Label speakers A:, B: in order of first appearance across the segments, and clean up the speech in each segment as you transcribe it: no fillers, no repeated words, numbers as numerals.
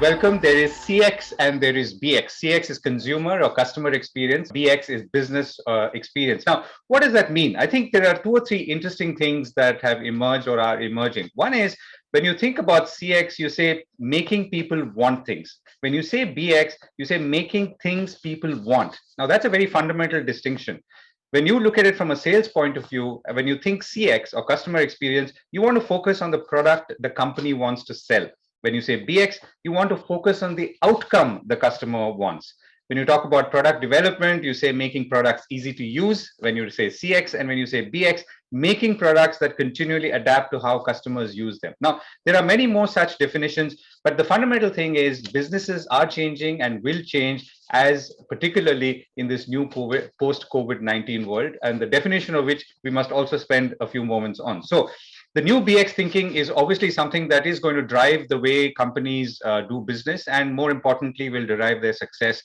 A: welcome. There is CX and there is BX. CX is consumer or customer experience. BX is business experience. Now, what does that mean? I think there are two or three interesting things that have emerged or are emerging. One is when you think about CX, you say making people want things. When you say BX, you say making things people want. Now, that's a very fundamental distinction. When you look at it from a sales point of view, when you think CX or customer experience, you want to focus on the product the company wants to sell. When you say BX, you want to focus on the outcome the customer wants. When you talk about product development, you say making products easy to use. When you say CX and when you say BX, making products that continually adapt to how customers use them. Now, there are many more such definitions, but the fundamental thing is businesses are changing and will change, as particularly in this new post-COVID-19 world, and the definition of which we must also spend a few moments on. So the new BX thinking is obviously something that is going to drive the way companies do business, and more importantly, will derive their success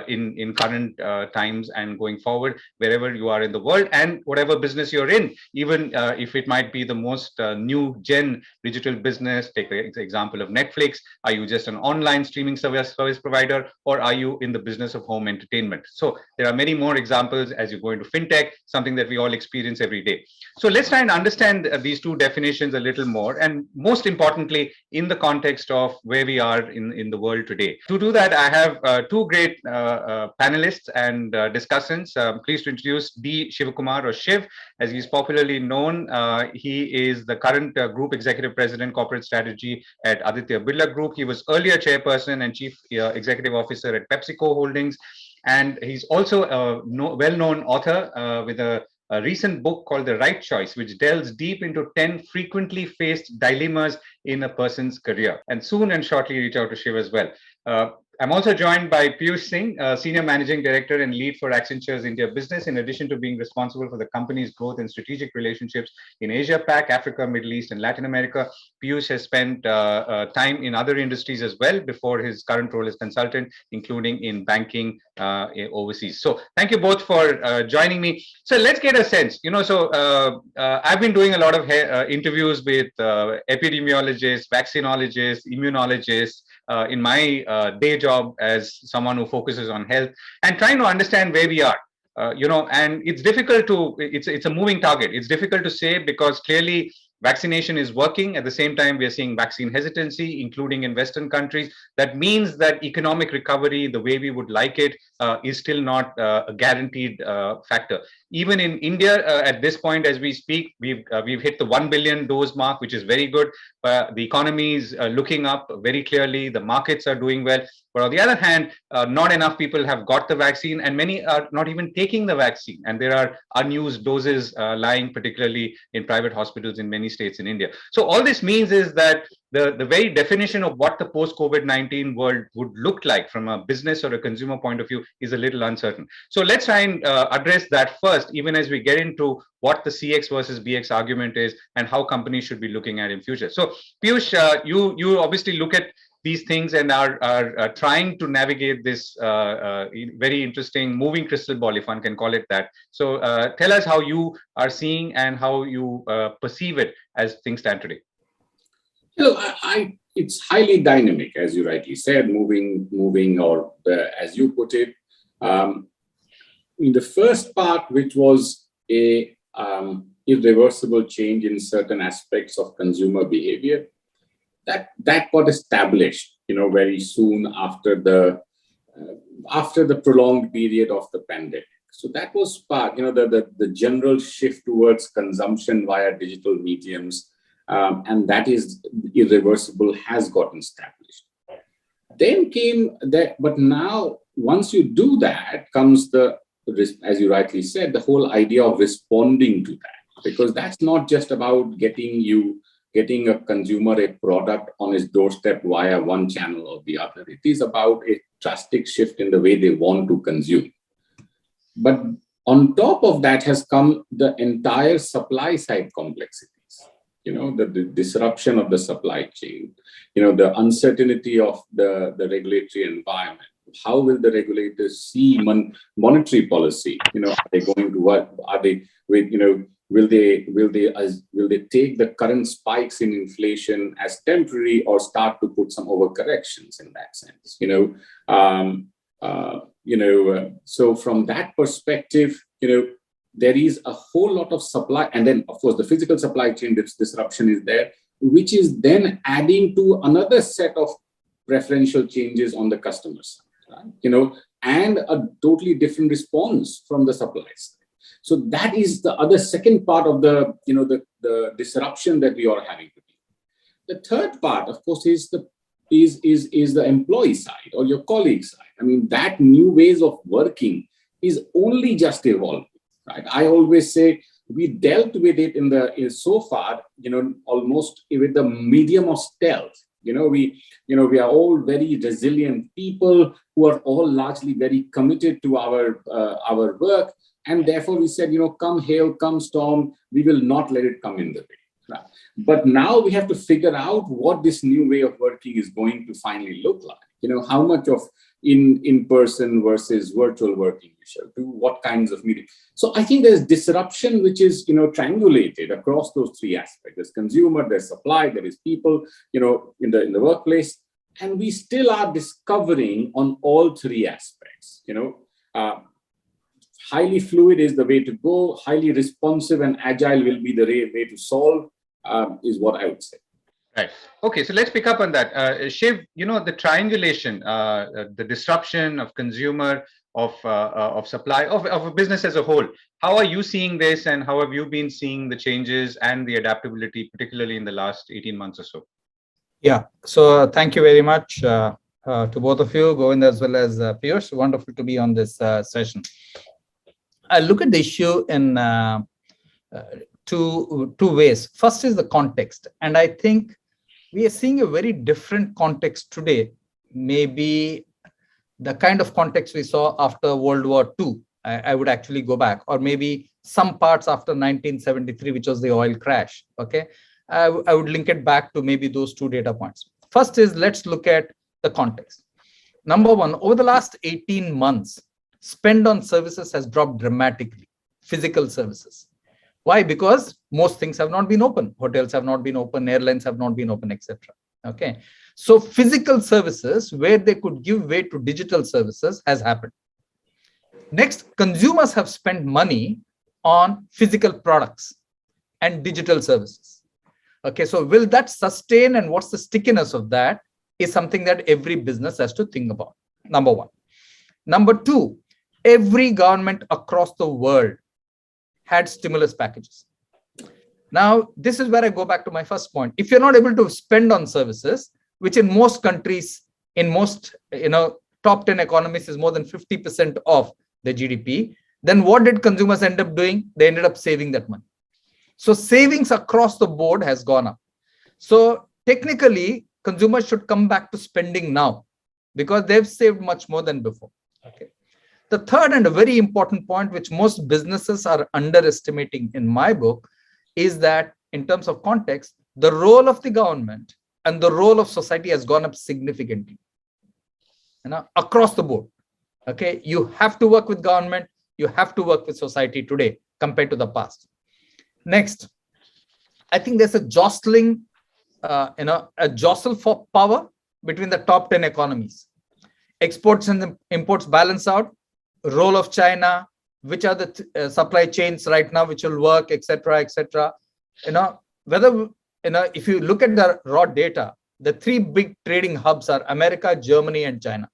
A: in current times and going forward, wherever you are in the world and whatever business you're in, even if it might be the most new gen digital business. Take the example of Netflix. Are you just an online streaming service provider, or are you in the business of home entertainment? So there are many more examples as you go into fintech, something that we all experience every day. So let's try and understand these two definitions a little more, and most importantly, in the context of where we are in the world today. To do that, I have two great panelists and discussants. Pleased to introduce D. Shivkumar, or Shiv, as he's popularly known. He is the current Group Executive President, Corporate Strategy at Aditya Birla Group. He was earlier Chairperson and Chief Executive Officer at PepsiCo Holdings. And he's also a well-known author with a recent book called The Right Choice, which delves deep into 10 frequently faced dilemmas in a person's career. And soon and shortly reach out to Shiv as well. I'm also joined by Piyush Singh, Senior Managing Director and Lead for Accenture's India business, in addition to being responsible for the company's growth and strategic relationships in Asia Pac, Africa, Middle East, and Latin America. Piyush has spent time in other industries as well before his current role as consultant, including in banking overseas. So thank you both for joining me. So let's get a sense, I've been doing a lot of interviews with epidemiologists, vaccinologists, immunologists, in my day job as someone who focuses on health, and trying to understand where we are. And it's difficult to, it's a moving target. It's difficult to say because clearly vaccination is working. At the same time, we are seeing vaccine hesitancy, including in Western countries. That means that economic recovery, the way we would like it, is still not a guaranteed factor. Even in India, at this point, as we speak, we've hit the 1 billion dose mark, which is very good. The economy is looking up very clearly. The markets are doing well. But on the other hand, not enough people have got the vaccine, and many are not even taking the vaccine. And there are unused doses lying, particularly in private hospitals in many states in India. So all this means is that the very definition of what the post-COVID-19 world would look like from a business or a consumer point of view is a little uncertain. So let's try and address that first, even as we get into what the CX versus BX argument is and how companies should be looking at in future. So Piyush, you obviously look at these things and are trying to navigate this very interesting moving crystal ball, if one can call it that. So tell us how you are seeing and how you perceive it as things stand today.
B: It's highly dynamic, as you rightly said, moving, or as you put it. In the first part, which was a irreversible change in certain aspects of consumer behavior, that got established, very soon after the prolonged period of the pandemic. So that was part, the general shift towards consumption via digital mediums, and that is irreversible, has gotten established. Then came that, but now once you do that, comes the, as you rightly said, the whole idea of responding to that, because that's not just about getting a consumer a product on his doorstep via one channel or the other. It is about a drastic shift in the way they want to consume. But on top of that has come the entire supply side complexities. The disruption of the supply chain, the uncertainty of the regulatory environment. How will the regulators see monetary policy? Are they going to what? Are they with, will they take the current spikes in inflation as temporary or start to put some overcorrections in that sense? So from that perspective, there is a whole lot of supply, and then of course the physical supply chain disruption is there, which is then adding to another set of preferential changes on the customer side, right? And a totally different response from the supply side. So that is the other second part of the disruption that we are having to deal with. The third part, of course, is the employee side or your colleague side. I mean, that new ways of working is only just evolving, right? I always say we dealt with it so far, almost with the medium of stealth. We are all very resilient people who are all largely very committed to our work. And therefore we said, come hail, come storm, we will not let it come in the way. Right? But now we have to figure out what this new way of working is going to finally look like. How much of in-person versus virtual working we shall do, what kinds of meetings. So I think there's disruption, which is, triangulated across those three aspects. There's consumer, there's supply, there is people, in the workplace. And we still are discovering on all three aspects, highly fluid is the way to go. Highly responsive and agile will be the way to solve, is what I would say.
A: Right. Okay. So let's pick up on that. Shiv, the triangulation, the disruption of consumer, of supply, of a business as a whole. How are you seeing this, and how have you been seeing the changes and the adaptability, particularly in the last 18 months or so?
C: Yeah. So thank you very much to both of you, Govind as well as Piyush. Wonderful to be on this session. I look at the issue in two ways. First is the context, and I think we are seeing a very different context today. Maybe the kind of context we saw after World War II. I would actually go back, or maybe some parts after 1973, which was the oil crash. Okay, I would link it back to maybe those two data points. First is, let's look at the context. Number one, over the last 18 months, spend on services has dropped dramatically, physical services. Why? Because most things have not been open. Hotels have not been open, airlines have not been open, etc. Okay. So physical services, where they could give way to digital services, has happened. Next, consumers have spent money on physical products and digital services. Okay. So will that sustain, and what's the stickiness of that, is something that every business has to think about. Number one. Number two, every government across the world had stimulus packages. Now, this is where I go back to my first point. If you're not able to spend on services, which in most countries, in most top 10 economies is more than 50% of the GDP, then what did consumers end up doing? They ended up saving that money. So savings across the board has gone up. So technically, consumers should come back to spending now because they've saved much more than before. Okay. The third and a very important point, which most businesses are underestimating in my book, is that in terms of context, the role of the government and the role of society has gone up significantly, across the board. Okay, you have to work with government, you have to work with society today compared to the past. Next, I think there's a jostling, a jostle for power between the top 10 economies. Exports and imports balance out. Role of China, which are the supply chains right now which will work, etc., etc. Whether if you look at the raw data, the three big trading hubs are America, Germany, and China.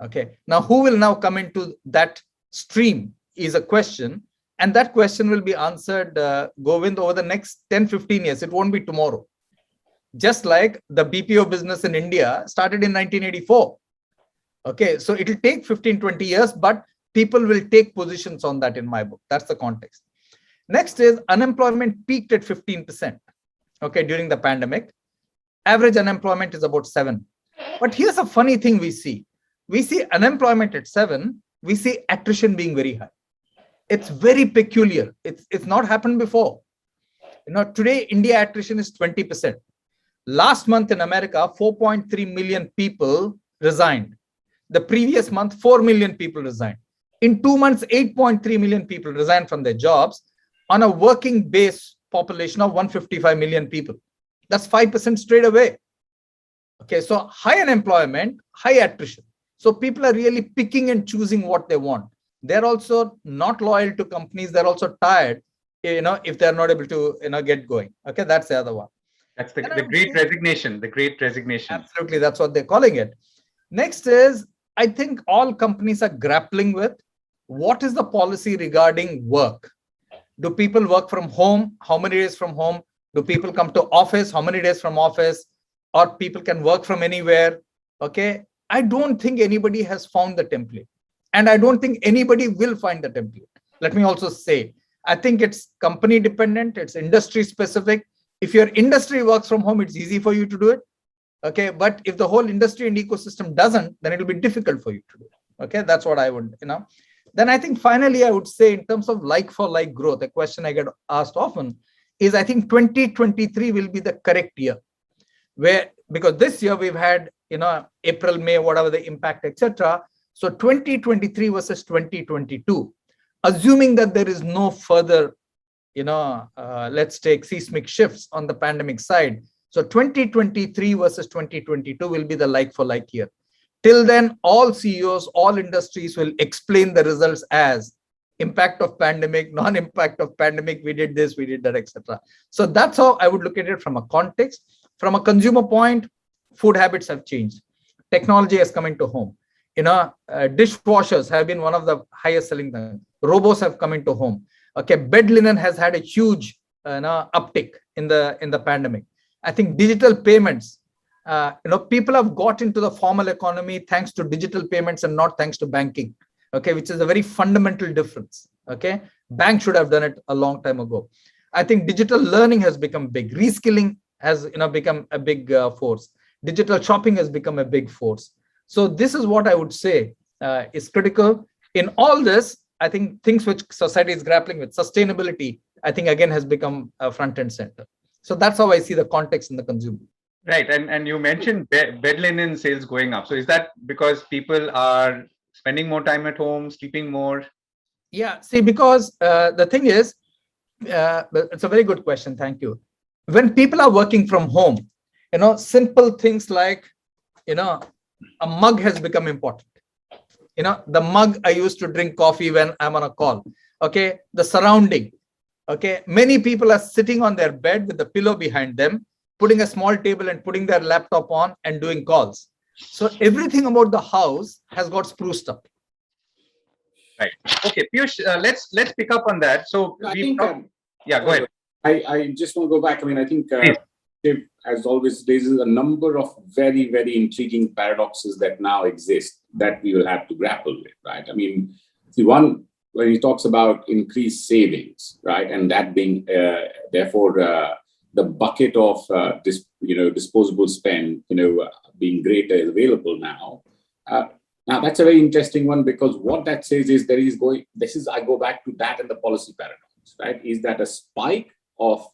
C: Okay, now who will now come into that stream is a question, and that question will be answered, Govind, over the next 10-15 years. It won't be tomorrow. Just like the BPO business in India started in 1984. Okay, so it will take 15-20 years, but people will take positions on that in my book. That's the context. Next is unemployment peaked at 15%. Okay, during the pandemic. Average unemployment is about 7%. But here's a funny thing we see. We see unemployment at 7%. We see attrition being very high. It's very peculiar. It's not happened before. Today, India attrition is 20%. Last month in America, 4.3 million people resigned. The previous month, 4 million people resigned. In 2 months, 8.3 million people resigned from their jobs. on a working base population of 155 million people. That's 5% straight away. Okay, so high unemployment, high attrition. So people are really picking and choosing what they want. They're also not loyal to companies. They're also tired, if they're not able to, get going. Okay, that's the other one.
A: That's the great resignation, the great resignation.
C: Absolutely, that's what they're calling it. Next is, I think all companies are grappling with what is the policy regarding work. Do people work from home? How many days from home? Do people come to office? How many days from office? Or people can work from anywhere? Okay, I don't think anybody has found the template. And I don't think anybody will find the template. Let me also say, I think it's company dependent, it's industry specific. If your industry works from home, it's easy for you to do it. Okay, but if the whole industry and ecosystem doesn't, then it'll be difficult for you to do it. Okay, that's what I would, Then I think finally, I would say in terms of like for like growth, a question I get asked often is, I think 2023 will be the correct year. Because this year we've had, April, May, whatever the impact, etc. So 2023 versus 2022, assuming that there is no further, let's take seismic shifts on the pandemic side. So 2023 versus 2022 will be the like for like year. Till then, all CEOs, all industries will explain the results as impact of pandemic, non-impact of pandemic, we did this, we did that, etc. So that's how I would look at it from a context. From a consumer point, food habits have changed. Technology has come into home. Dishwashers have been one of the highest selling things. Robots have come into home. Okay, bed linen has had a huge uptick in the pandemic. I think digital payments, people have got into the formal economy thanks to digital payments and not thanks to banking. Okay, which is a very fundamental difference. Okay, banks should have done it a long time ago. I think digital learning has become big. Reskilling has become a big force. Digital shopping has become a big force. So this is what I would say is critical. In all this, I think things which society is grappling with, sustainability, I think again has become front and center. So that's how I see the context in the consumer.
A: Right, and you mentioned bed linen sales going up. So is that because people are spending more time at home, sleeping more?
C: Yeah, see, because the thing is, it's a very good question. Thank you. When people are working from home, simple things like, a mug has become important. The mug I used to drink coffee when I'm on a call. Okay, the surrounding. Okay, many people are sitting on their bed with the pillow behind them, putting a small table and putting their laptop on and doing calls. So everything about the house has got spruced up.
A: Right. Okay, Piyush, let's pick up on that. So
B: I think,
A: yeah, go ahead.
B: I just want to go back. I mean, I think, as always, there is a number of very, very intriguing paradoxes that now exist that we will have to grapple with, right? I mean, the one, when he talks about increased savings, right, and that being, therefore, the bucket of disposable spend, being greater is available now. Now that's a very interesting one, because what that says is I go back to that and the policy paradox, right? Is that a spike of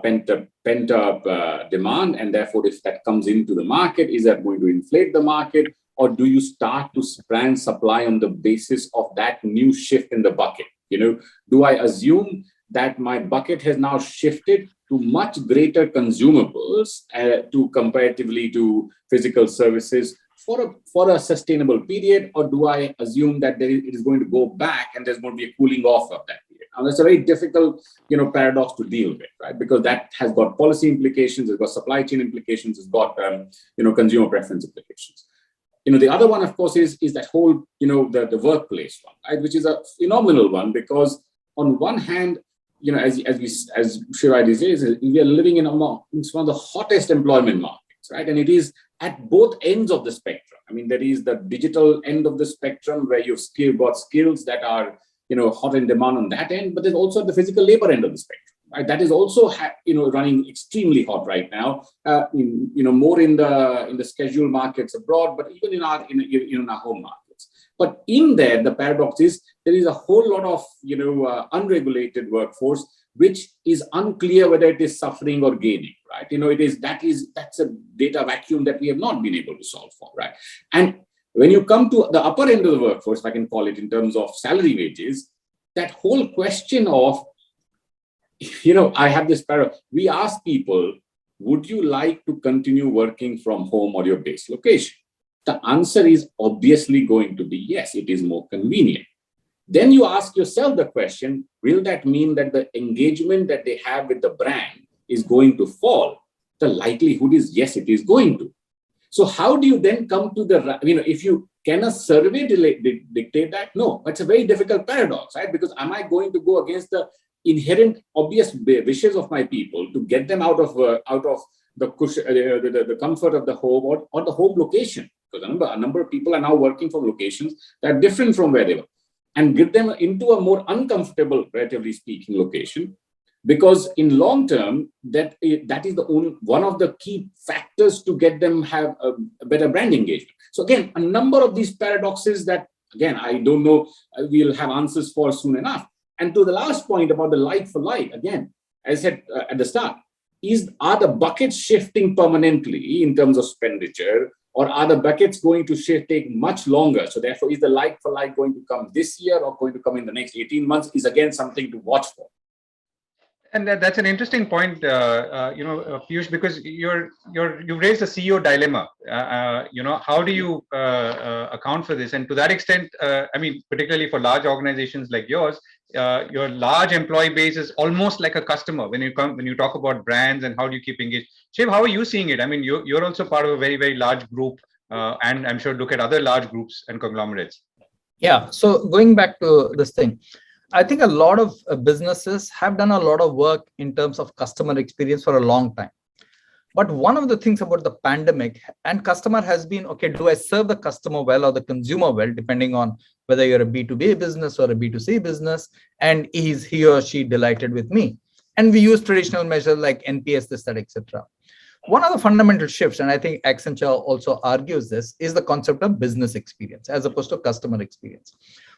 B: pent up demand, and therefore if that comes into the market, is that going to inflate the market, or do you start to plan supply on the basis of that new shift in the bucket? Do I assume that my bucket has now shifted to much greater consumables to comparatively to physical services for a sustainable period, or do I assume that it is going to go back and there's going to be a cooling off of that period? Now that's a very difficult paradox to deal with, right? Because that has got policy implications, it's got supply chain implications, it's got consumer preference implications. The other one, of course, is that whole the workplace one, right? Which is a phenomenal one, because on one hand, as Shiv says, we are living in one of the hottest employment markets, right? And it is at both ends of the spectrum. I mean, there is the digital end of the spectrum where you've got skills that are hot in demand on that end, but there's also the physical labor end of the spectrum, right? That is also running extremely hot right now. More in the scheduled markets abroad, but even in our home markets. But in there, the paradox is there is a whole lot of unregulated workforce which is unclear whether it is suffering or gaining, right? That's a data vacuum that we have not been able to solve for, right? And when you come to the upper end of the workforce, if I can call it, in terms of salary wages, that whole question of I have this paradox. We ask people, would you like to continue working from home or your base location? The answer is obviously going to be yes, it is more convenient. Then you ask yourself the question, will that mean that the engagement that they have with the brand is going to fall? The likelihood is yes, it is going to. So how do you then come to if you can a survey dictate that? No, it's a very difficult paradox, right? Because am I going to go against the inherent obvious wishes of my people to get them out of the comfort of the home or the home location? Because a number of people are now working from locations that are different from where they were, and get them into a more uncomfortable, relatively speaking, location. Because in long term, that is one of the key factors to get them have a better brand engagement. So again, a number of these paradoxes that, again, I don't know, we'll have answers for soon enough. And to the last point about the like for like, again, as I said at the start, are the buckets shifting permanently in terms of expenditure, or are the buckets going to take much longer? So therefore, is the like for like going to come this year or going to come in the next 18 months is again something to watch for.
A: And that's an interesting point, Piyush, because you raised the CEO dilemma. How do you account for this? And to that extent, particularly for large organizations like yours, your large employee base is almost like a customer when you talk about brands and how do you keep engaged. Shiv, how are you seeing it? I mean, you're also part of a very, very large group, and I'm sure look at other large groups and conglomerates.
C: Yeah. So going back to this thing, I think a lot of businesses have done a lot of work in terms of customer experience for a long time. But one of the things about the pandemic and customer has been, okay, do I serve the customer well or the consumer well, depending on whether you're a B2B business or a B2C business, and is he or she delighted with me? And we use traditional measures like NPS, this, that, etc. One of the fundamental shifts, and I think Accenture also argues this, is the concept of business experience as opposed to customer experience.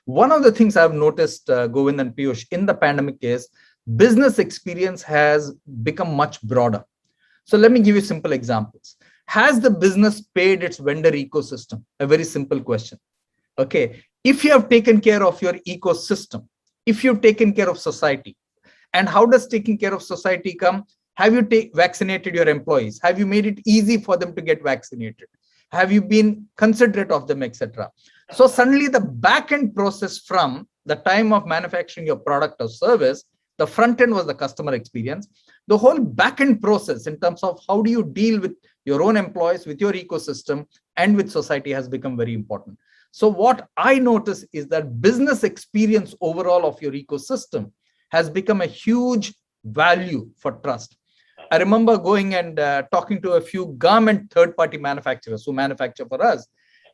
C: One of the things I've noticed, Govind and Piyush, in the pandemic is business experience has become much broader. So let me give you simple examples. Has the business paid its vendor ecosystem? A very simple question. Okay, if you have taken care of your ecosystem, if you've taken care of society, and how does taking care of society come? Have you vaccinated your employees? Have you made it easy for them to get vaccinated? Have you been considerate of them, etc.? So suddenly the back-end process from the time of manufacturing your product or service, the front end was the customer experience. The whole back-end process in terms of how do you deal with your own employees, with your ecosystem, and with society has become very important. So what I notice is that business experience overall of your ecosystem has become a huge value for trust. I remember going and talking to a few garment third-party manufacturers who manufacture for us.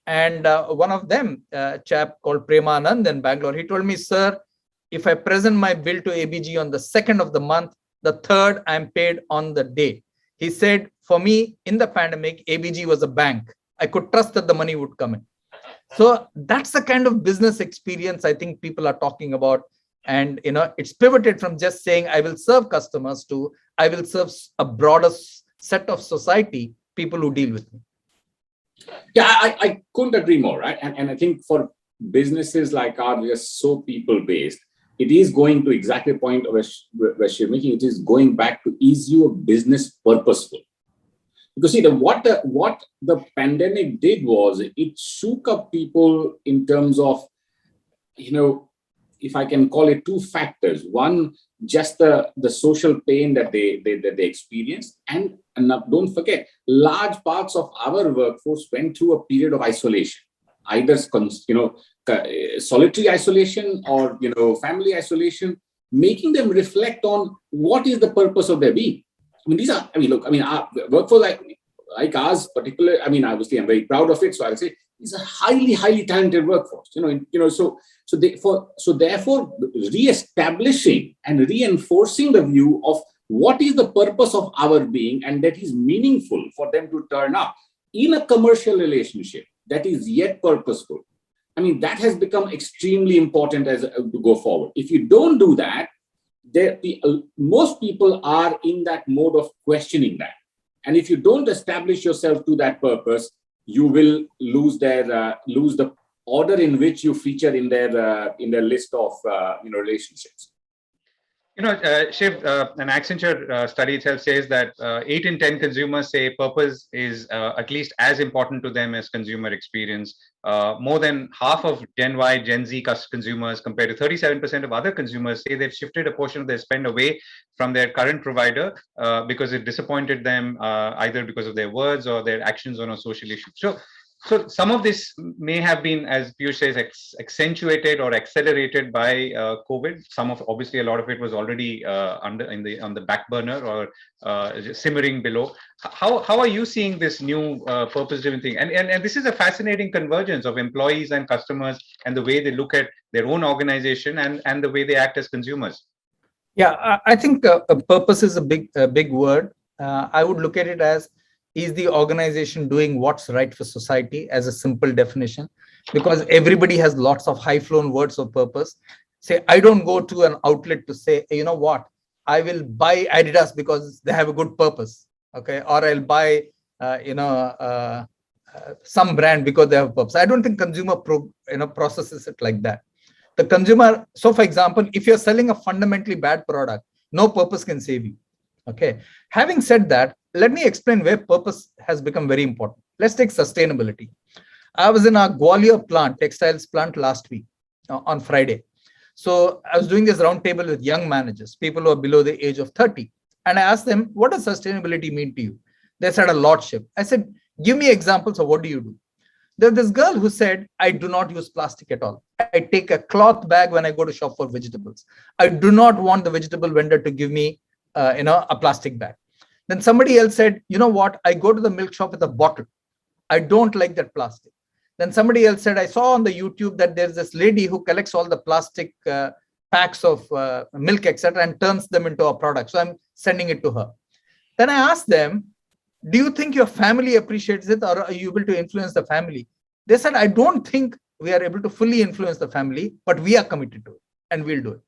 C: And one of them, a chap called Premanand in Bangalore, he told me, sir, if I present my bill to ABG on the 2nd of the month, the 3rd I'm paid on the day. He said, for me, in the pandemic, ABG was a bank. I could trust that the money would come in. So that's the kind of business experience I think people are talking about. And it's pivoted from just saying I will serve customers to I will serve a broader set of society, people who deal with me.
B: Yeah, I couldn't agree more, right? And I think for businesses like ours, we are so people-based. It is going to exactly the point where you're making. It is going back to, is your business purposeful? Because see, what the pandemic did was it shook up people in terms of, if I can call it, two factors. One, just the social pain that they experienced, and don't forget, large parts of our workforce went through a period of isolation, either solitary isolation or family isolation, making them reflect on what is the purpose of their being. Our workforce like ours, particularly, obviously I'm very proud of it. So I would say it's a highly talented workforce. So therefore, re-establishing and reinforcing the view of what is the purpose of our being, and that is meaningful for them to turn up in a commercial relationship that is yet purposeful. That has become extremely important to go forward. If you don't do that, most people are in that mode of questioning that. And if you don't establish yourself to that purpose, you will lose the order in which you feature in their list of relationships.
A: Shiv, an Accenture study itself says that 8 in 10 consumers say purpose is at least as important to them as consumer experience. More than half of Gen Y, Gen Z consumers, compared to 37% of other consumers, say they've shifted a portion of their spend away from their current provider because it disappointed them, either because of their words or their actions on a social issue. So some of this may have been, as Piyush says, accentuated or accelerated by COVID. Obviously, a lot of it was already on the back burner or simmering below. How are you seeing this new purpose-driven thing? And this is a fascinating convergence of employees and customers and the way they look at their own organization and the way they act as consumers.
C: Yeah, I think purpose is a big word. I would look at it as, is the organization doing what's right for society, as a simple definition? Because everybody has lots of high-flown words of purpose. Say, I don't go to an outlet to say, you know what, I will buy Adidas because they have a good purpose, okay? Or I'll buy, some brand because they have a purpose. I don't think consumer processes it like that. The consumer, so for example, if you're selling a fundamentally bad product, no purpose can save you. Okay. Having said that, let me explain where purpose has become very important. Let's take sustainability. I was in our Gwalior plant, textiles plant, last week on Friday. So I was doing this roundtable with young managers, people who are below the age of 30. And I asked them, what does sustainability mean to you? They said a lordship. I said, give me examples of what do you do? There's this girl who said, I do not use plastic at all. I take a cloth bag when I go to shop for vegetables. I do not want the vegetable vendor to give me a plastic bag. Then somebody else said, you know what? I go to the milk shop with a bottle. I don't like that plastic. Then somebody else said, I saw on the YouTube that there's this lady who collects all the plastic packs of milk, etc., and turns them into a product. So I'm sending it to her. Then I asked them, do you think your family appreciates it, or are you able to influence the family? They said, I don't think we are able to fully influence the family, but we are committed to it and we'll do it.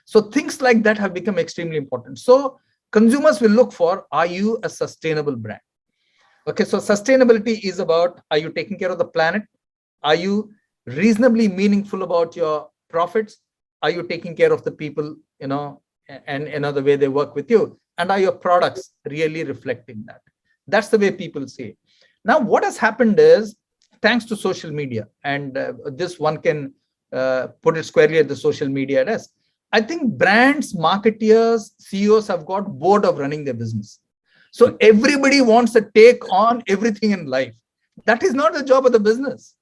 C: So things like that have become extremely important. So consumers will look for, are you a sustainable brand? Okay, so sustainability is about, are you taking care of the planet? Are you reasonably meaningful about your profits? Are you taking care of the people, and the way they work with you? And are your products really reflecting that? That's the way people see it. Now, what has happened is, thanks to social media, and this one can put it squarely at the social media desk, I think brands, marketeers, CEOs have got bored of running their business. So everybody wants to take on everything in life. That is not the job of the business.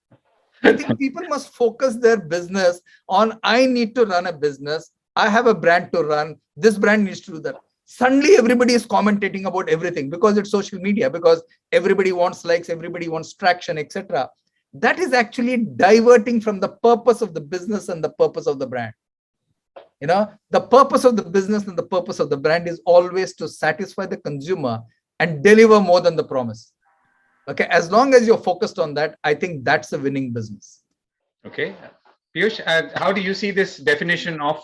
C: I think people must focus their business on, I need to run a business. I have a brand to run. This brand needs to do that. Suddenly everybody is commentating about everything because it's social media, because everybody wants likes, everybody wants traction, etc. That is actually diverting from the purpose of the business and the purpose of the brand. The purpose of the business and the purpose of the brand is always to satisfy the consumer and deliver more than the promise. Okay, as long as you're focused on that, I think that's a winning business.
A: Okay. Piyush, how do you see this definition of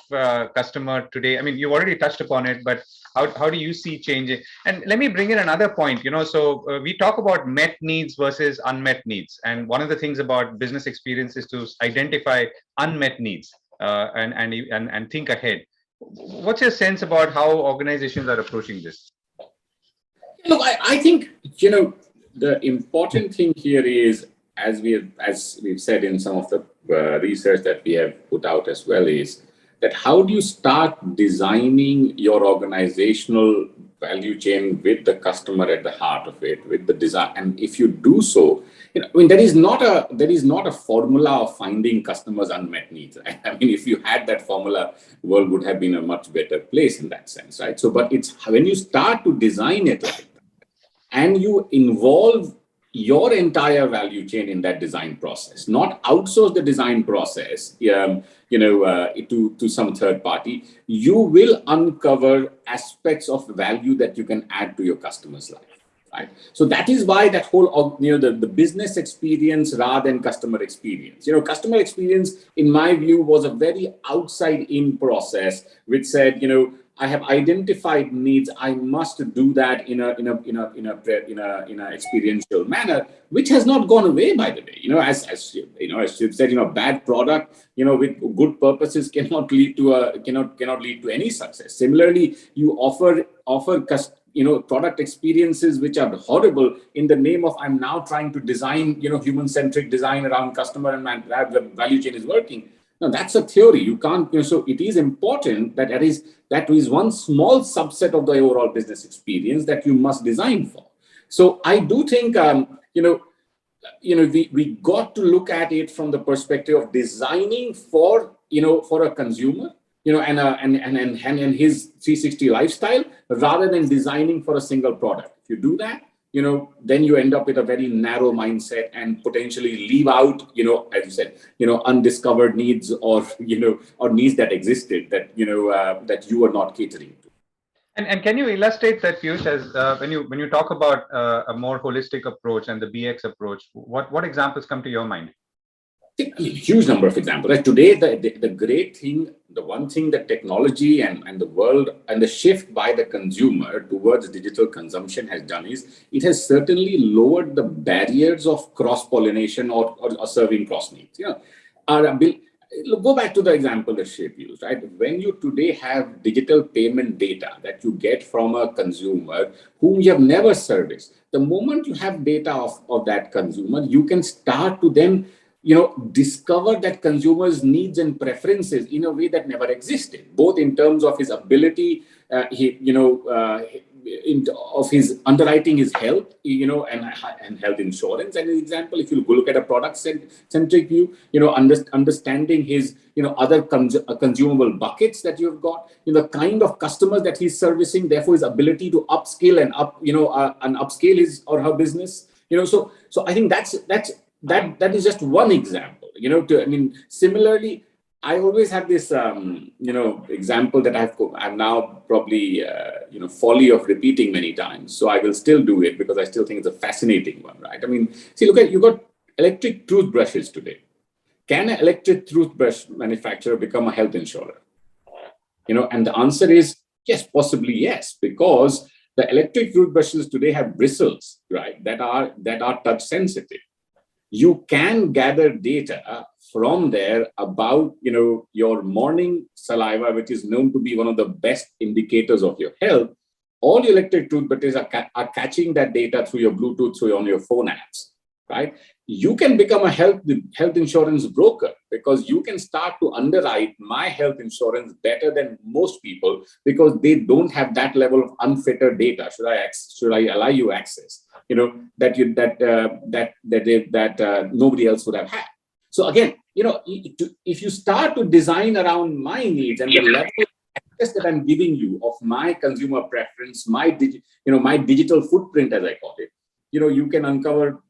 A: customer today? I mean, you already touched upon it, but how do you see changing? And let me bring in another point. So we talk about met needs versus unmet needs, and one of the things about business experience is to identify unmet needs and think ahead. What's your sense about how organizations are approaching this?
B: Look, I think the important thing here is, as we've said in some of the research that we have put out as well, is that how do you start designing your organizational value chain with the customer at the heart of it, with the design. And if you do so, there is not a formula of finding customers' unmet needs. Right? I mean, if you had that formula, the world would have been a much better place in that sense, right? So, but it's when you start to design it like that, and you involve your entire value chain in that design process, not outsource the design process, to some third party, you will uncover aspects of value that you can add to your customer's life. Right. So that is why that whole, the business experience rather than customer experience. Customer experience, in my view, was a very outside in process, which said, I have identified needs. I must do that in a experiential manner, which has not gone away, by the way. As Shiv said, bad product, with good purposes cannot lead to any success. Similarly, you offer product experiences which are horrible in the name of I'm now trying to design, human-centric design around customer and the value chain is working. Now, that's a theory. You can't, so it is important that that is one small subset of the overall business experience that you must design for. So I do think, we got to look at it from the perspective of designing for a consumer, and his 360 lifestyle, rather than designing for a single product. If you do that, then you end up with a very narrow mindset and potentially leave out, as you said, undiscovered needs or needs that existed that you are not catering to.
A: And can you illustrate that, Piyush, as when you talk about a more holistic approach and the BX approach, what examples come to your mind?
B: A huge number of examples. Like today, the great thing, the one thing that technology and the world and the shift by the consumer towards digital consumption has done is it has certainly lowered the barriers of cross-pollination or serving cross needs. Go back to the example that Shiv used, right? When you today have digital payment data that you get from a consumer whom you have never serviced, the moment you have data of that consumer, you can start to then discover that consumer's needs and preferences in a way that never existed, both in terms of his ability, of his underwriting his health, and health insurance. As an example, if you look at a product-centric view, understanding his, other consumable buckets that you've got, the kind of customers that he's servicing, therefore his ability to upskill and upscale his or her business. So I think that is just one example. Similarly, I always have this, example that I've now probably, folly of repeating many times. So I will still do it because I still think it's a fascinating one, right? See, you got electric toothbrushes today. Can an electric toothbrush manufacturer become a health insurer? And the answer is yes, possibly yes, because the electric toothbrushes today have bristles, right? That are touch sensitive. You can gather data from there about, your morning saliva, which is known to be one of the best indicators of your health. All your electric toothbrushes are catching that data through your Bluetooth, on your phone apps, right? You can become a health insurance broker because you can start to underwrite my health insurance better than most people because they don't have that level of unfettered data. Should I allow you access? That nobody else would have had. So again, if you start to design around my needs and the level of access that I'm giving you of my consumer preference, my digital footprint, as I call it, you can uncover,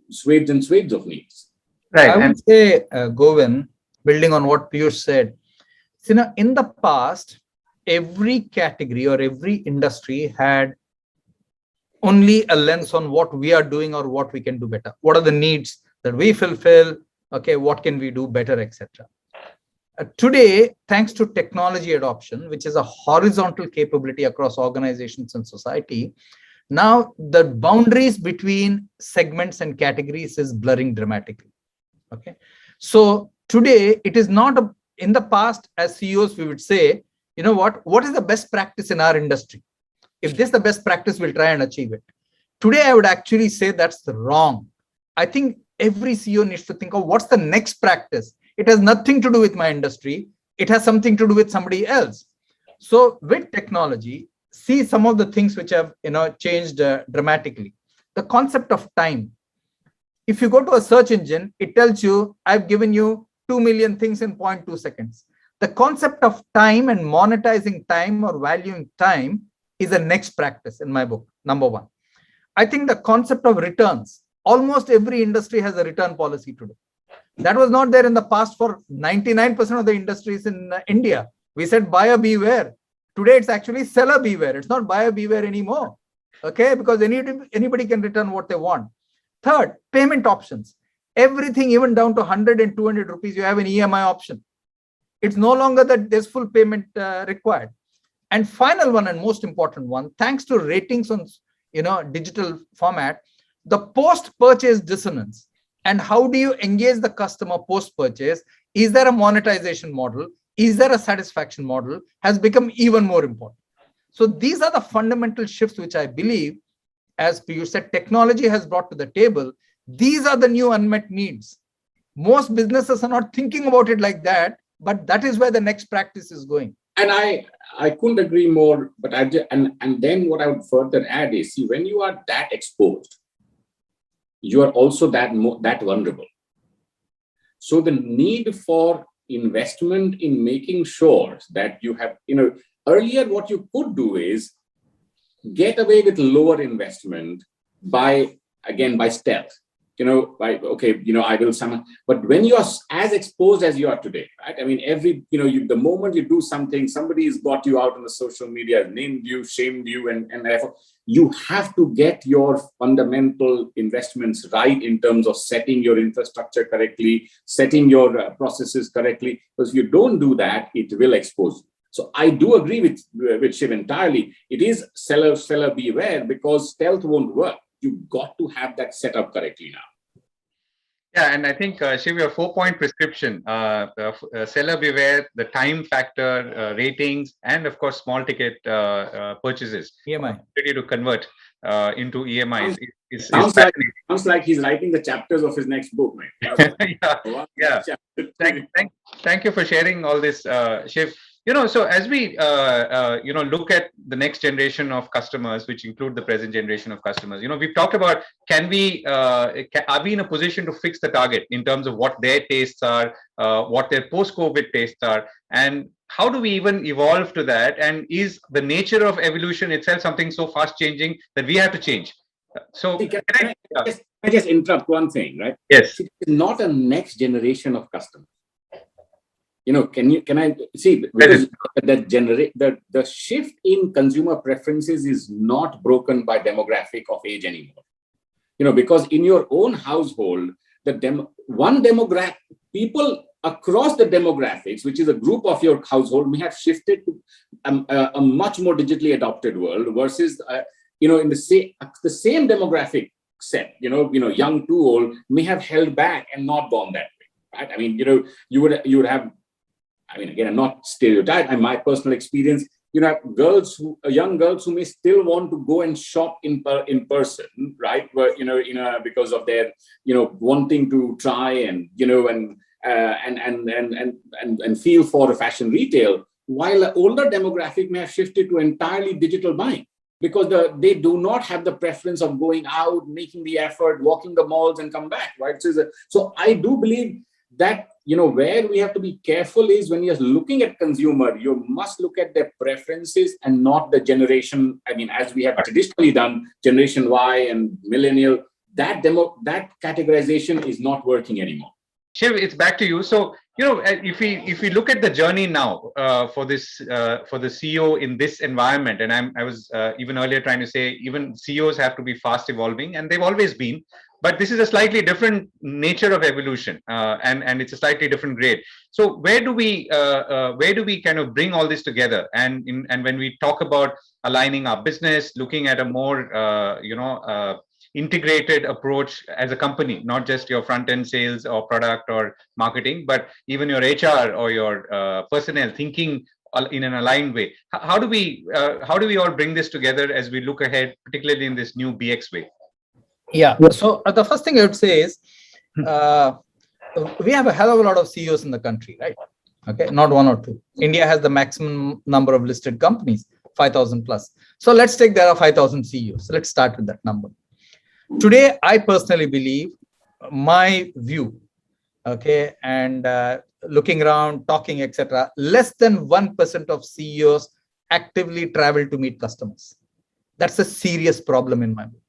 B: swathes and swathes of needs.
C: Right. I would say, Govind, building on what Piyush said, in the past, every category or every industry had only a lens on what we are doing or what we can do better. What are the needs that we fulfill? Okay, what can we do better, etc. Today, thanks to technology adoption, which is a horizontal capability across organizations and society, now the boundaries between segments and categories is blurring dramatically. Okay, so today it is not in the past, as CEOs, we would say, what is the best practice in our industry? If this is the best practice, we'll try and achieve it. Today, I would actually say that's wrong. I think every CEO needs to think of what's the next practice. It has nothing to do with my industry. It has something to do with somebody else. So with technology, see some of the things which have changed dramatically. The concept of time. If you go to a search engine, it tells you, I've given you 2 million things in 0.2 seconds. The concept of time and monetizing time or valuing time is the next practice in my book, number one. I think the concept of returns, almost every industry has a return policy today. That was not there in the past for 99% of the industries in India. We said buyer beware. Today, it's actually seller beware. It's not buyer beware anymore. Okay, because anybody can return what they want. Third, payment options. Everything, even down to 100 and 200 rupees, you have an EMI option. It's no longer that there's full payment required. And final one and most important one, thanks to ratings on digital format, the post-purchase dissonance. And how do you engage the customer post-purchase? Is there a monetization model? Is there a satisfaction model? Has become even more important. So these are the fundamental shifts which I believe, as Piyush said, technology has brought to the table. These are the new unmet needs. Most businesses are not thinking about it like that, but that is where the next practice is going.
B: And I couldn't agree more, but and then what I would further add is, see, when you are that exposed, you are also that vulnerable. So the need for investment in making sure that you have, earlier what you could do is get away with lower investment by stealth. I will summon. But when you are as exposed as you are today, right? I mean, the moment you do something, somebody has got you out on the social media, named you, shamed you, and therefore you have to get your fundamental investments right in terms of setting your infrastructure correctly, setting your processes correctly. Because if you don't do that, it will expose you. So I do agree with Shiv entirely. It is seller beware, because stealth won't work. You've got to have that set up correctly now.
A: Yeah, and I think, Shiv, your 4-point prescription, seller beware, the time factor, ratings, and of course, small ticket purchases.
C: EMI.
A: Ready to convert into EMIs.
B: Sounds like he's writing the chapters of his next book, man.
A: Yeah. Thank you for sharing all this, Shiv. So as we, look at the next generation of customers, which include the present generation of customers, we've talked about, are we in a position to fix the target in terms of what their tastes are, what their post-COVID tastes are, and how do we even evolve to that? And is the nature of evolution itself something so fast changing that we have to change? So
B: can I just interrupt one thing, right?
A: Yes.
B: It's not a next generation of customers. Can I see, because the shift in consumer preferences is not broken by demographic of age anymore. Because in your own household, people across the demographics, which is a group of your household, may have shifted to a much more digitally adopted world versus, in the same demographic set, young to old may have held back and not gone that way, right? I mean, you would have. I mean, again, I'm not stereotyped. In my personal experience, young girls who may still want to go and shop in person, right? But because of their wanting to try and and feel for a fashion retail, while the older demographic may have shifted to entirely digital buying, because they do not have the preference of going out, making the effort, walking the malls and come back, right? So I do believe that, where we have to be careful is when you're looking at consumer, you must look at their preferences and not the generation. I mean, as we have traditionally done, Generation Y and Millennial, that categorization is not working anymore.
A: Shiv, it's back to you. So, if we look at the journey now for the CEO in this environment, and I was even earlier trying to say, even CEOs have to be fast evolving, and they've always been. But this is a slightly different nature of evolution, and it's a slightly different grade. So where do we kind of bring all this together? And when we talk about aligning our business, looking at a more integrated approach as a company, not just your front end sales or product or marketing, but even your HR or your personnel thinking in an aligned way. How do we all bring this together as we look ahead, particularly in this new BX way?
C: Yeah. So the first thing I would say is we have a hell of a lot of CEOs in the country, right? Okay, not one or two. India has the maximum number of listed companies, 5,000 plus. So let's take there are 5,000 CEOs. So let's start with that number. Today, I personally believe, my view, okay, and looking around, talking, etc., less than 1% of CEOs actively travel to meet customers. That's a serious problem in my view.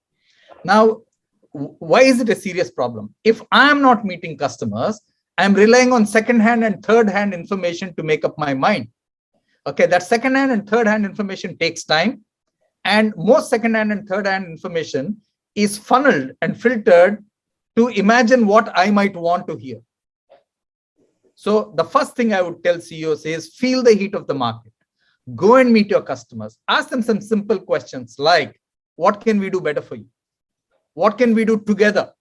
C: Now, why is it a serious problem? If I'm not meeting customers, I'm relying on second-hand and third-hand information to make up my mind. Okay, that second-hand and third-hand information takes time, and most second-hand and third-hand information is funneled and filtered to imagine what I might want to hear. So the first thing I would tell CEOs is feel the heat of the market. Go and meet your customers. Ask them some simple questions like, what can we do better for you? What can we do together?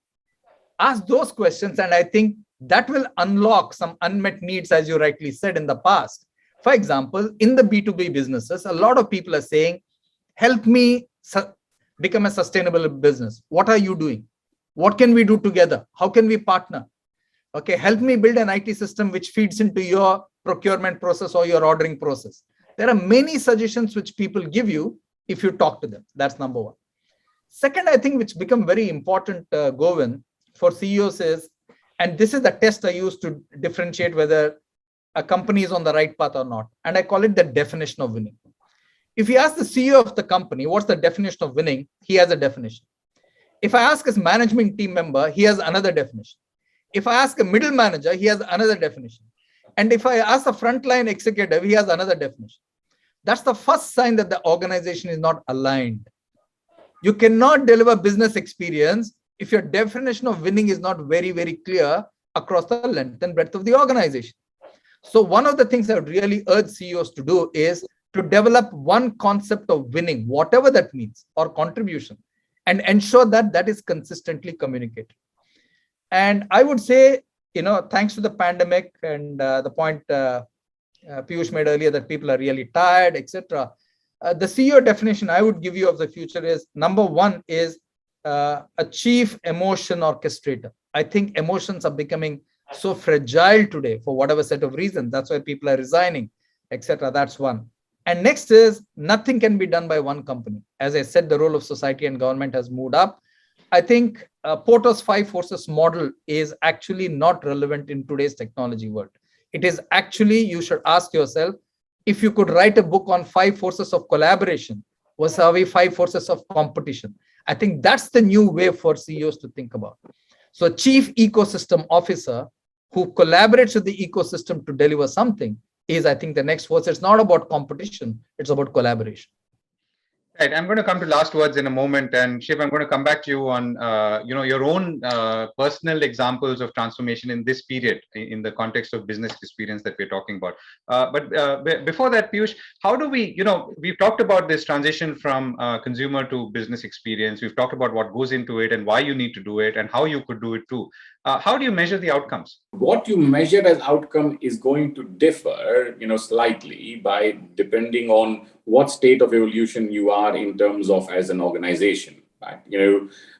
C: Ask those questions, and I think that will unlock some unmet needs, as you rightly said in the past. For example, in the B2B businesses, a lot of people are saying, help me become a sustainable business. What are you doing? What can we do together? How can we partner? Okay, help me build an IT system which feeds into your procurement process or your ordering process. There are many suggestions which people give you if you talk to them. That's number one. Second, I think which become very important, Govind, for CEOs is, and this is the test I use to differentiate whether a company is on the right path or not. And I call it the definition of winning. If you ask the CEO of the company, what's the definition of winning? He has a definition. If I ask his management team member, he has another definition. If I ask a middle manager, he has another definition. And if I ask a frontline executive, he has another definition. That's the first sign that the organization is not aligned. You cannot deliver business experience if your definition of winning is not very, very clear across the length and breadth of the organization. So one of the things I would really urge CEOs to do is to develop one concept of winning, whatever that means, or contribution, and ensure that that is consistently communicated. And I would say, thanks to the pandemic and the point Piyush made earlier that people are really tired, etc. The CEO definition I would give you of the future is, number one is a chief emotion orchestrator. I think emotions are becoming so fragile today for whatever set of reasons. That's why people are resigning, etc. That's one. And next is, nothing can be done by one company. As I said, the role of society and government has moved up. I think Porter's 5 forces model is actually not relevant in today's technology world. It is actually, you should ask yourself, if you could write a book on 5 forces of collaboration versus 5 forces of competition. I think that's the new way for CEOs to think about. So chief ecosystem officer who collaborates with the ecosystem to deliver something is, I think, the next force. It's not about competition, it's about collaboration.
A: Right. I'm going to come to last words in a moment, and Shiv, I'm going to come back to you on your own personal examples of transformation in this period in the context of business experience that we're talking about. But before that, Piyush, how do we, we've talked about this transition from consumer to business experience. We've talked about what goes into it and why you need to do it and how you could do it too. How do you measure the outcomes?
B: What you measure as outcome is going to differ, slightly depending on what state of evolution you are in terms of as an organization, right?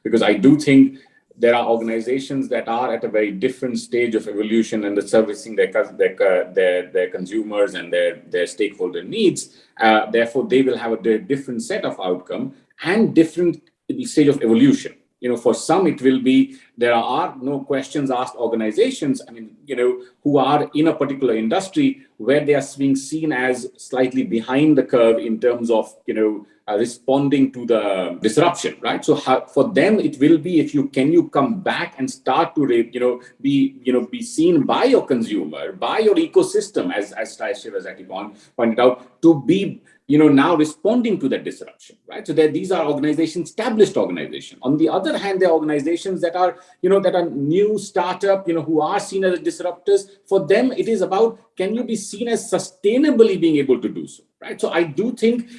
B: Because I do think there are organizations that are at a very different stage of evolution and servicing their consumers and their stakeholder needs. Therefore, they will have a different set of outcome and different stage of evolution. For some, it will be, there are no questions asked organizations, who are in a particular industry where they are being seen as slightly behind the curve in terms of, responding to the disruption, right? So for them, it will be, can you come back and start to, be seen by your consumer, by your ecosystem, as Shiv has actually pointed out, to be, now responding to that disruption, right? So these are organizations, established organizations. On the other hand, there are organizations that are, that are new startup, who are seen as disruptors. For them, it is about, can you be seen as sustainably being able to do so, right? So I do think,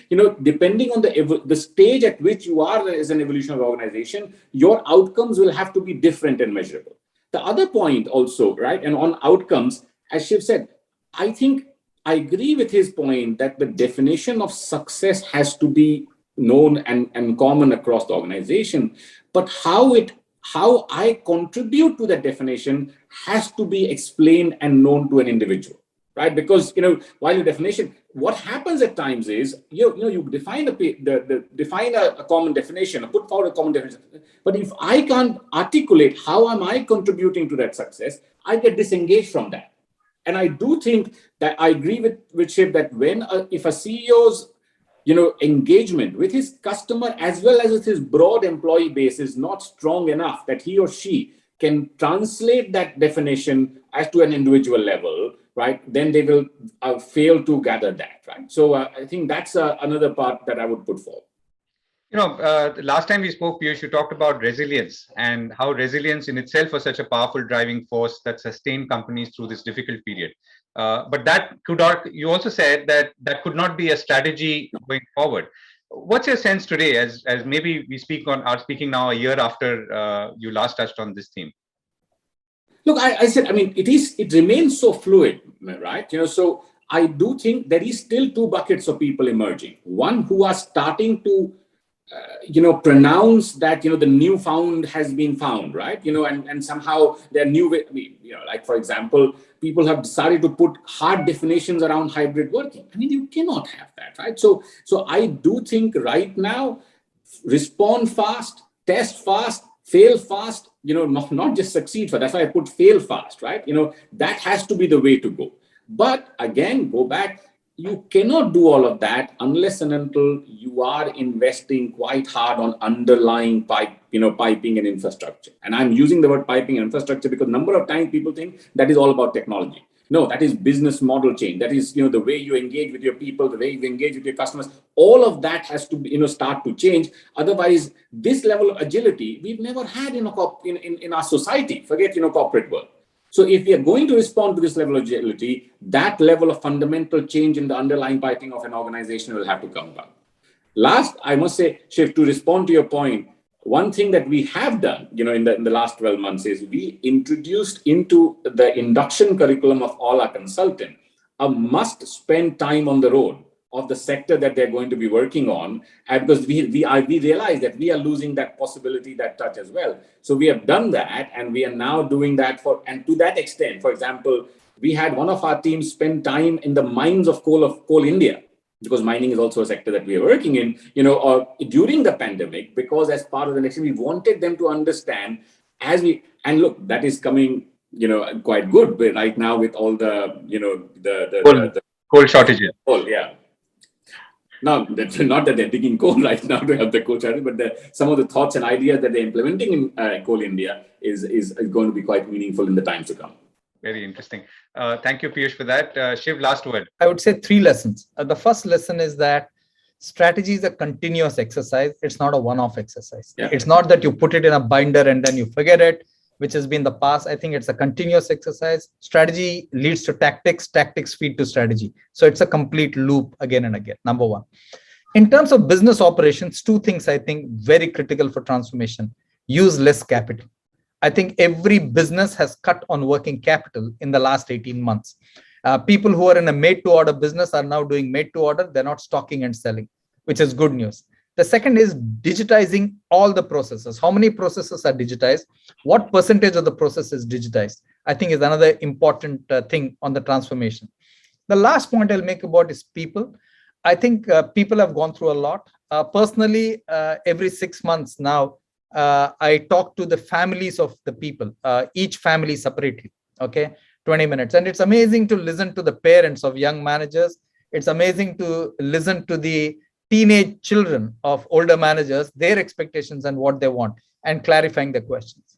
B: depending on the stage at which you are as an evolution of organization, your outcomes will have to be different and measurable. The other point also, right, and on outcomes, as Shiv said, I think I agree with his point that the definition of success has to be known and common across the organization, but how I contribute to that definition has to be explained and known to an individual, right? Because while your definition, what happens at times is you define a common definition, or put forward a common definition, but if I can't articulate how am I contributing to that success, I get disengaged from that. And I do think that I agree with Shiv that if a CEO's engagement with his customer as well as with his broad employee base is not strong enough that he or she can translate that definition as to an individual level, right, then they will fail to gather that, right? So I think that's another part that I would put forward.
A: The last time we spoke, Piyush, you talked about resilience and how resilience in itself was such a powerful driving force that sustained companies through this difficult period. But that could not, you also said that that could not be a strategy going forward. What's your sense today, as maybe we are speaking now a year after you last touched on this theme?
B: Look, I said, I mean, it remains so fluid, right? So I do think there is still two buckets of people emerging. One who are starting to pronounce that, the newfound has been found, right? And somehow there are new way, I mean, like, for example, people have decided to put hard definitions around hybrid working. I mean, you cannot have that, right? So I do think right now, respond fast, test fast, fail fast, not just succeed fast. That's why I put fail fast, right? That has to be the way to go. But again, go back, you cannot do all of that unless and until you are investing quite hard on underlying piping and infrastructure. And I'm using the word piping and infrastructure because a number of times people think that is all about technology. No, that is business model change. That is, the way you engage with your people, the way you engage with your customers. All of that has to, start to change. Otherwise, this level of agility we've never had in our society. Forget, corporate world. So if we are going to respond to this level of agility, that level of fundamental change in the underlying piping of an organization will have to come about. Last, I must say, Shiv, to respond to your point, one thing that we have done, in the last 12 months is we introduced into the induction curriculum of all our consultants a must spend time on the road of the sector that they're going to be working on, and because we realize that we are losing that possibility, that touch as well. So we have done that, and we are now doing that and to that extent, for example, we had one of our teams spend time in the mines of coal India, because mining is also a sector that we are working in, during the pandemic, because as part of the election, we wanted them to understand and look, that is coming, quite good right now with all the, the
A: coal shortages.
B: Coal, yeah. Now, that's not that they're digging coal right now to have the coal challenge, but some of the thoughts and ideas that they're implementing in Coal India is going to be quite meaningful in the times to come.
A: Very interesting. Thank you, Piyush, for that. Shiv, last word.
C: I would say 3 lessons. The first lesson is that strategy is a continuous exercise. It's not a one-off exercise. Yeah. It's not that you put it in a binder and then you forget it, which has been the past. I think it's a continuous exercise. Strategy leads to tactics, tactics feed to strategy. So it's a complete loop again and again, number one. In terms of business operations, 2 things I think very critical for transformation. Use less capital. I think every business has cut on working capital in the last 18 months. People who are in a made-to-order business are now doing made-to-order. They're not stocking and selling, which is good news. The second is digitizing all the processes. How many processes are digitized? What percentage of the process is digitized? I think is another important thing on the transformation. The last point I'll make about is people. I think people have gone through a lot. Personally, every 6 months now, I talk to the families of the people, each family separately, okay, 20 minutes. And it's amazing to listen to the parents of young managers. It's amazing to listen to the teenage children of older managers, their expectations and what they want, and clarifying the questions.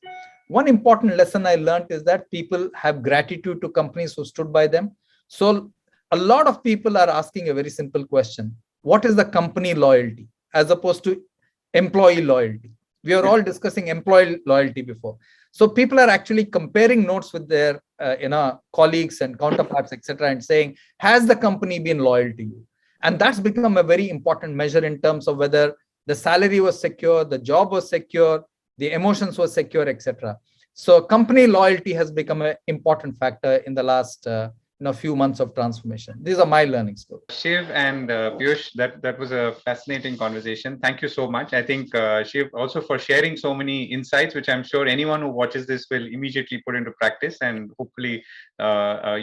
C: One important lesson I learned is that people have gratitude to companies who stood by them. So a lot of people are asking a very simple question. What is the company loyalty as opposed to employee loyalty? We are all discussing employee loyalty before. So people are actually comparing notes with their colleagues and counterparts, etc., and saying, has the company been loyal to you? And that's become a very important measure in terms of whether the salary was secure, the job was secure, the emotions were secure, etc. So company loyalty has become an important factor in the last few months of transformation. These are my learnings.
A: Shiv and Piyush, that was a fascinating conversation. Thank you so much. I think Shiv also for sharing so many insights, which I'm sure anyone who watches this will immediately put into practice, and hopefully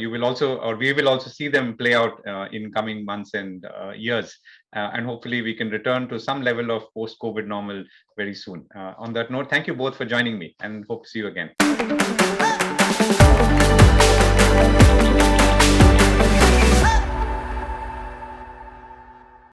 A: you will also, or we will also see them play out in coming months and years. And hopefully we can return to some level of post-COVID normal very soon. On that note, thank you both for joining me, and hope to see you again.